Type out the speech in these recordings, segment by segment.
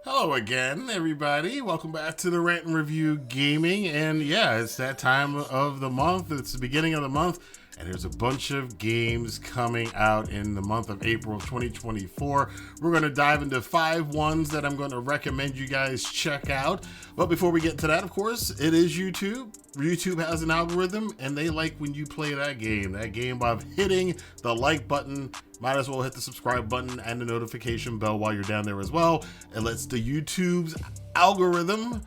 Hello again, everybody. Welcome back to the Rantin Review Gaming. And yeah, it's that time of the month. It's the beginning of the month. And there's a bunch of games coming out in the month of April of 2024. We're going to dive into 5 ones that I'm going to recommend you guys check out. But before we get to that, of course, it is YouTube. YouTube has an algorithm, and they like when you play that game. That game by hitting the like button. Might as well hit the subscribe button and the notification bell while you're down there as well. It lets the YouTube's algorithm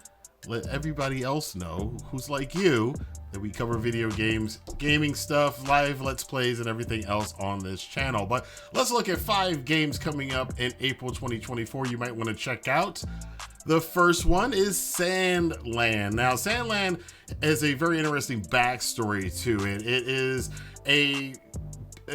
let everybody else know who's like you that we cover video games, gaming stuff, live Let's Plays, and everything else on this channel. But let's look at 5 games coming up in April 2024 you might want to check out. The first one is Sandland. Now, Sandland is a very interesting backstory to it. It is a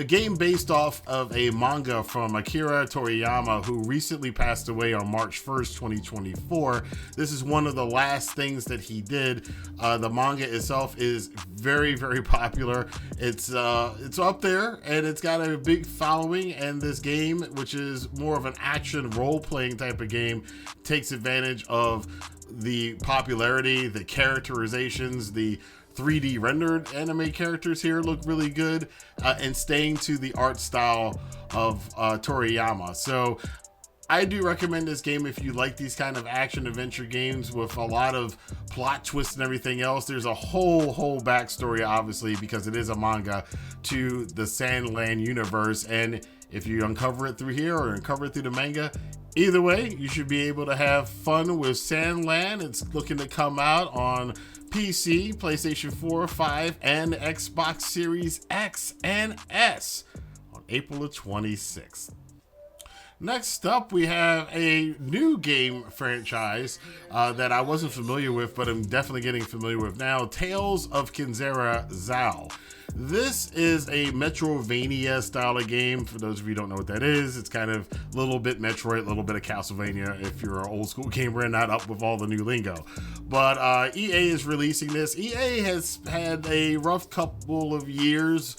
game based off of a manga from Akira Toriyama, who recently passed away on March 1st, 2024. This is one of the last things that he did. The manga itself is very, very popular. It's up there, and it's got a big following, and this game, which is more of an action role-playing type of game, takes advantage of the popularity, the characterizations, the 3D rendered anime characters here look really good, and staying to the art style of Toriyama. So I do recommend this game if you like these kind of action adventure games with a lot of plot twists and everything else. There's a whole backstory, obviously, because it is a manga, to the Sandland universe. And if you uncover it through here or uncover it through the manga, either way, you should be able to have fun with Sandland. It's looking to come out on PC, PlayStation 4, 5, and Xbox Series X and S on April the 26th. Next up, we have a new game franchise that I wasn't familiar with, but I'm definitely getting familiar with now. Tales of Kinzera Zao. This is a Metroidvania style of game. For those of you who don't know what that is, it's kind of a little bit Metroid, a little bit of Castlevania if you're an old school gamer and not up with all the new lingo. But EA is releasing this. EA has had a rough couple of years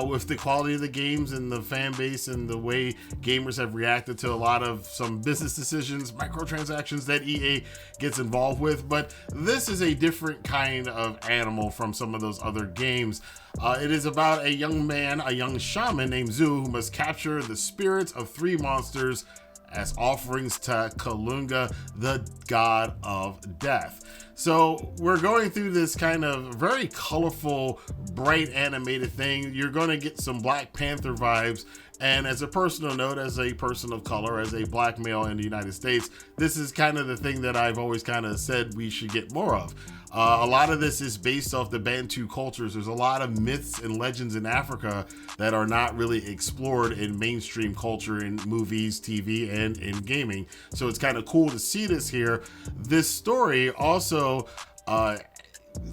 with the quality of the games and the fan base and the way gamers have reacted to a lot of some business decisions, microtransactions that EA gets involved with. But this is a different kind of animal from some of those other games. It is about a young man, a young shaman named Zu, who must capture the spirits of 3 monsters as offerings to Kalunga, the god of death. So we're going through this kind of very colorful, bright animated thing. You're going to get some Black Panther vibes. And as a personal note, as a person of color, as a black male in the United States, this is kind of the thing that I've always kind of said we should get more of. A lot of this is based off the Bantu cultures. There's a lot of myths and legends in Africa that are not really explored in mainstream culture, in movies, TV, and in gaming. So it's kind of cool to see this here. This story also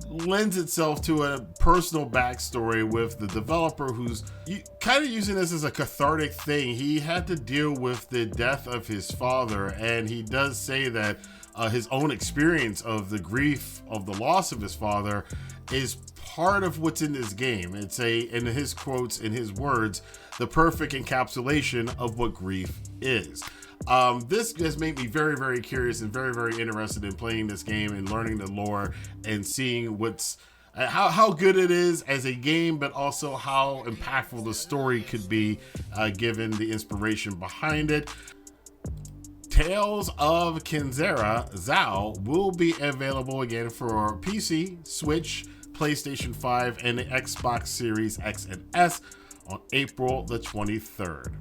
lends itself to a personal backstory with the developer, who's kind of using this as a cathartic thing. He had to deal with the death of his father, and he does say that his own experience of the grief of the loss of his father is part of what's in this game. It's in his quotes, in his words, the perfect encapsulation of what grief is. This has made me very, very curious and very, very interested in playing this game and learning the lore and seeing how good it is as a game, but also how impactful the story could be given the inspiration behind it. Tales of Kinzera Zao will be available again for PC, Switch, PlayStation 5, and the Xbox Series X and S on April the 23rd.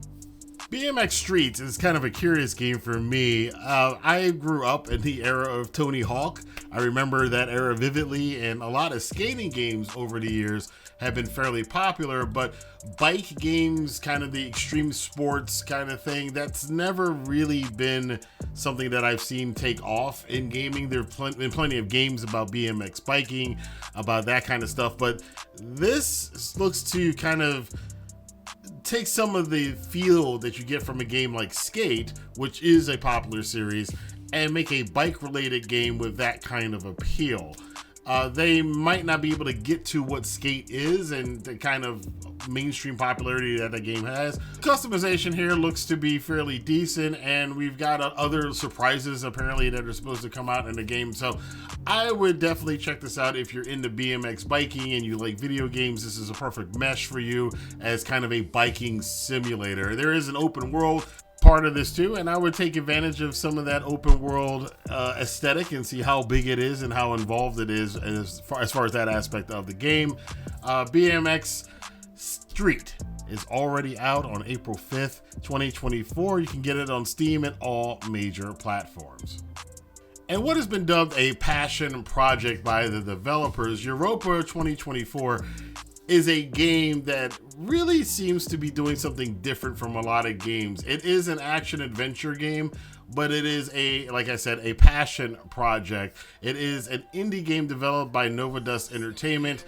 BMX Streets is kind of a curious game for me. I grew up in the era of Tony Hawk. I remember that era vividly, and a lot of skating games over the years have been fairly popular, but bike games, kind of the extreme sports kind of thing, that's never really been something that I've seen take off in gaming. There have been plenty of games about BMX biking, about that kind of stuff, but this looks to kind of take some of the feel that you get from a game like Skate, which is a popular series, and make a bike related game with that kind of appeal. They might not be able to get to what Skate is and the kind of mainstream popularity that the game has. Customization here looks to be fairly decent, and we've got other surprises apparently that are supposed to come out in the game. So I would definitely check this out if you're into BMX biking and you like video games. This is a perfect mesh for you as kind of a biking simulator. There is an open world part of this too, and I would take advantage of some of that open world aesthetic and see how big it is and how involved it is as far as that aspect of the game. BMX Street is already out on April 5th, 2024. You can get it on Steam and all major platforms. And what has been dubbed a passion project by the developers, Europa 2024 is a game that really seems to be doing something different from a lot of games. It is an action adventure game, but it is like I said, a passion project. It is an indie game developed by Nova Dust Entertainment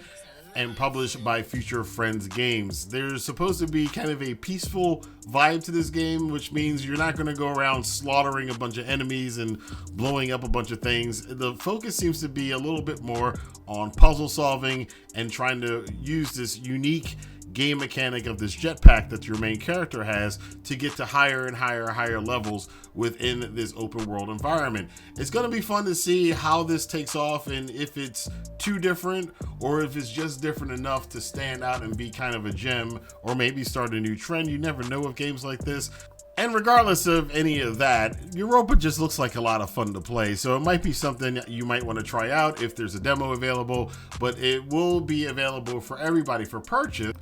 and published by Future Friends Games. There's supposed to be kind of a peaceful vibe to this game, which means you're not going to go around slaughtering a bunch of enemies and blowing up a bunch of things. The focus seems to be a little bit more on puzzle solving and trying to use this unique game mechanic of this jetpack that your main character has to get to higher and higher levels within this open world environment. It's going to be fun to see how this takes off and if it's too different or if it's just different enough to stand out and be kind of a gem or maybe start a new trend. You never know with games like this. And regardless of any of that, Europa just looks like a lot of fun to play. So it might be something you might want to try out if there's a demo available, but it will be available for everybody for purchase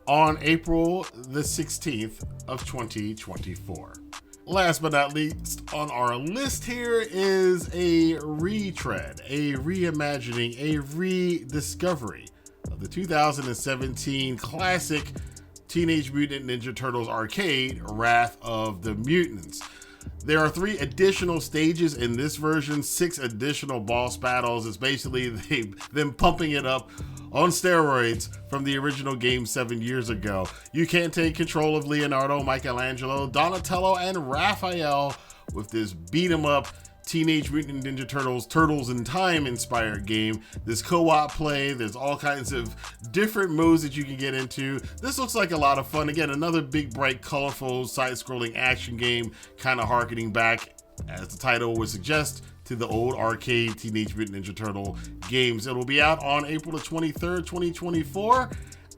on April the 16th of 2024. Last but not least on our list here is a retread, a reimagining, a rediscovery of the 2017 classic Teenage Mutant Ninja Turtles arcade, Wrath of the Mutants. There are 3 additional stages in this version, 6 additional boss battles. It's basically them pumping it up on steroids from the original game 7 years ago. You can take control of Leonardo, Michelangelo, Donatello, and Raphael with this beat 'em up Teenage Mutant Ninja Turtles, Turtles in Time inspired game. This co-op play, there's all kinds of different modes that you can get into. This looks like a lot of fun. Again, another big, bright, colorful, side-scrolling action game, kind of harkening back, as the title would suggest, to the old arcade Teenage Mutant Ninja Turtle games. It will be out on April the 23rd, 2024.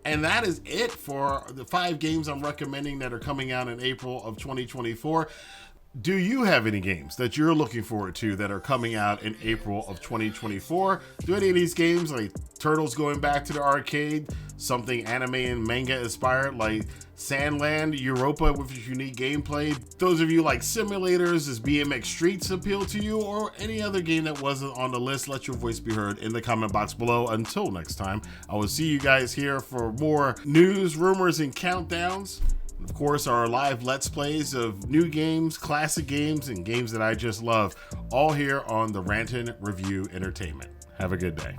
And that is it for the 5 games I'm recommending that are coming out in April of 2024. Do you have any games that you're looking forward to that are coming out in April of 2024? Do any of these games, like Turtles going back to the arcade, something anime and manga inspired like Sandland, Europa with its unique gameplay? Those of you like simulators, does BMX Streets appeal to you? Or any other game that wasn't on the list? Let your voice be heard in the comment box below. Until next time, I will see you guys here for more news, rumors, and countdowns. Of course, our live Let's Plays of new games, classic games, and games that I just love, all here on the Rantin Review Entertainment. Have a good day.